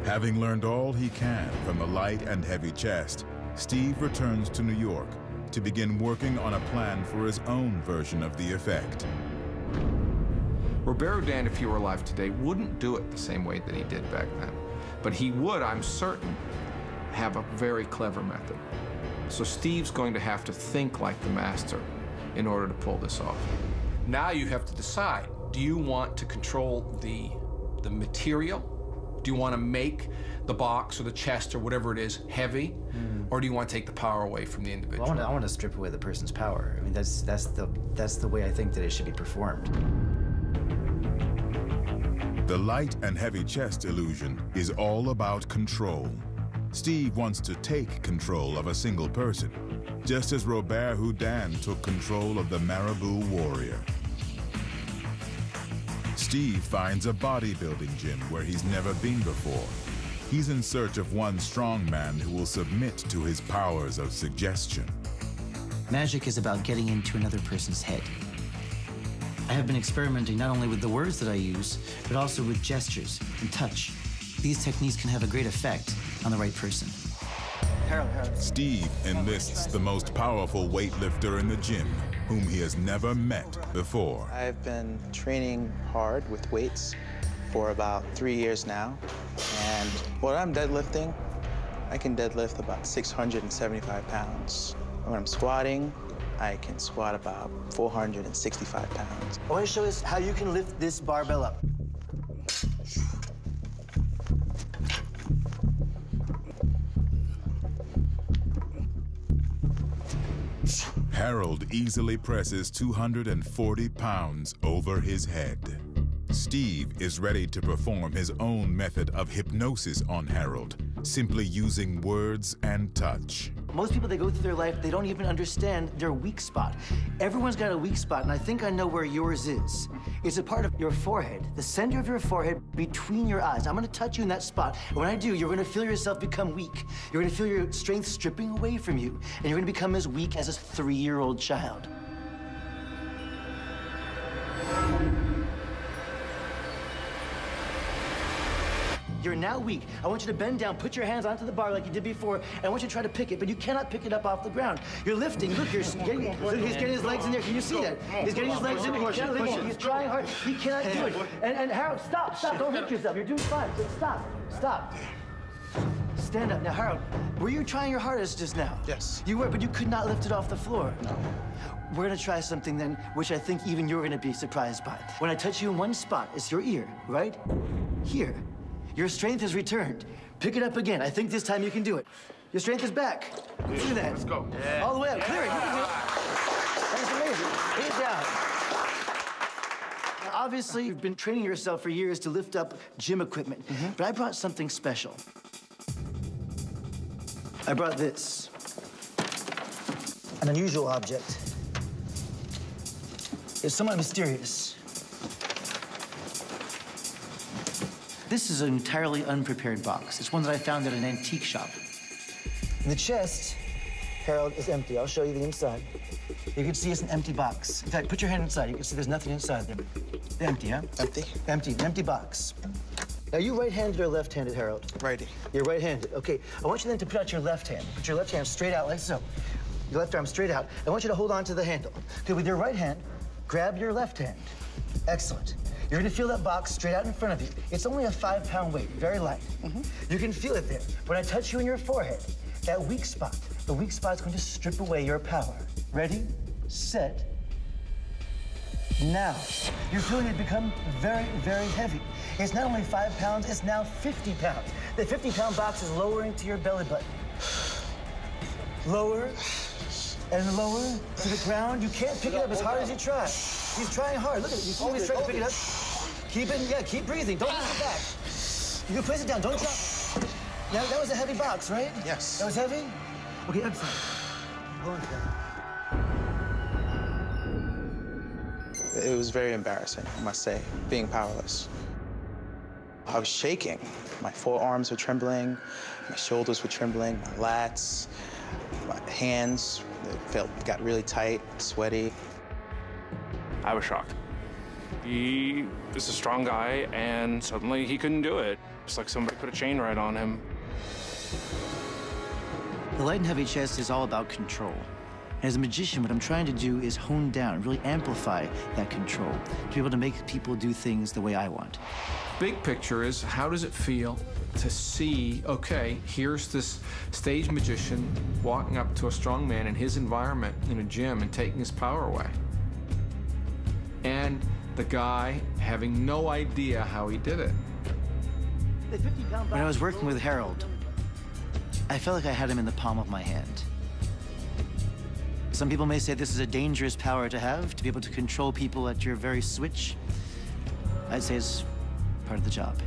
Having learned all he can from the light and heavy chest, Steve returns to New York to begin working on a plan for his own version of the effect. Robert Houdin, if he were alive today, wouldn't do it the same way that he did back then. But he would, I'm certain, have a very clever method. So Steve's going to have to think like the master in order to pull this off. Now you have to decide, do you want to control the material? Do you want to make the box or the chest or whatever it is heavy? Or do you want to take the power away from the individual? Well, I want to strip away the person's power. I mean, that's the way I think that it should be performed. The light and heavy chest illusion is all about control. Steve wants to take control of a single person, just as Robert Houdin took control of the Marabou warrior. Steve finds a bodybuilding gym where he's never been before. He's in search of one strong man who will submit to his powers of suggestion. Magic is about getting into another person's head. I have been experimenting not only with the words that I use, but also with gestures and touch. These techniques can have a great effect on the right person. Harold. Steve enlists the most powerful weightlifter in the gym, whom he has never met before. I've been training hard with weights for about 3 years now. And when I'm deadlifting, I can deadlift about 675 pounds. When I'm squatting, I can squat about 465 pounds. I want to show us how you can lift this barbell up. Harold easily presses 240 pounds over his head. Steve is ready to perform his own method of hypnosis on Harold, simply using words and touch. Most people, they go through their life, they don't even understand their weak spot. Everyone's got a weak spot, and I think I know where yours is. It's a part of your forehead, the center of your forehead between your eyes. I'm gonna touch you in that spot. And when I do, you're gonna feel yourself become weak. You're gonna feel your strength stripping away from you, and you're gonna become as weak as a 3-year-old child. You're now weak. I want you to bend down, put your hands onto the bar like you did before, and I want you to try to pick it, but you cannot pick it up off the ground. You're lifting. Look, he's getting his legs in there. Can you see that? He's getting his legs in there. He's trying hard. He cannot do it. And Harold, stop. Don't hurt yourself. You're doing fine. Stop. Stand up. Now, Harold, were you trying your hardest just now? Yes. You were, but you could not lift it off the floor. No. We're gonna try something then, which I think even you're gonna be surprised by. When I touch you in one spot, it's your ear, right? Here. Your strength has returned. Pick it up again. I think this time you can do it. Your strength is back. Do that. Let's go. Yeah. All the way up. Clear it. You can do it. That's amazing. Put it down. Now, obviously, you've been training yourself for years to lift up gym equipment, but I brought something special. I brought this. An unusual object. It's somewhat mysterious. This is an entirely unprepared box. It's one that I found at an antique shop. The chest, Harold, is empty. I'll show you the inside. You can see it's an empty box. In fact, put your hand inside. You can see there's nothing inside there. Empty, huh? Empty? Empty, an empty box. Now, you right-handed or left-handed, Harold? Righty. You're right-handed. Okay, I want you then to put out your left hand. Put your left hand straight out like so. Your left arm straight out. I want you to hold on to the handle. Okay, with your right hand, grab your left hand. Excellent. You're gonna feel that box straight out in front of you. It's only a 5-pound weight, very light. You can feel it there. When I touch you in your forehead, that weak spot, the weak spot's going to strip away your power. Ready, set, now. You're feeling it become very, very heavy. It's not only 5 pounds, it's now 50 pounds. The 50-pound box is lowering to your belly button. Lower and lower to the ground. You can't pick it up as hard as you try. He's trying hard. Look at it. You see he's trying to pick it up. Keep it, yeah, keep breathing. Don't push it back. You can place it down. Don't drop. Now, that was a heavy box, right? Yes. That was heavy? Okay, excellent. Hold on to that. It was very embarrassing, I must say, being powerless. I was shaking. My forearms were trembling, my shoulders were trembling, my lats, my hands got really tight, sweaty. I was shocked. He is a strong guy, and suddenly he couldn't do it. It's like somebody put a chain right on him. The light and heavy chest is all about control. As a magician, what I'm trying to do is hone down, really amplify that control, to be able to make people do things the way I want. Big picture is, how does it feel to see, okay, here's this stage magician walking up to a strong man in his environment in a gym and taking his power away. And the guy having no idea how he did it. When I was working with Harold, I felt like I had him in the palm of my hand. Some people may say this is a dangerous power to have, to be able to control people at your very switch. I'd say it's part of the job.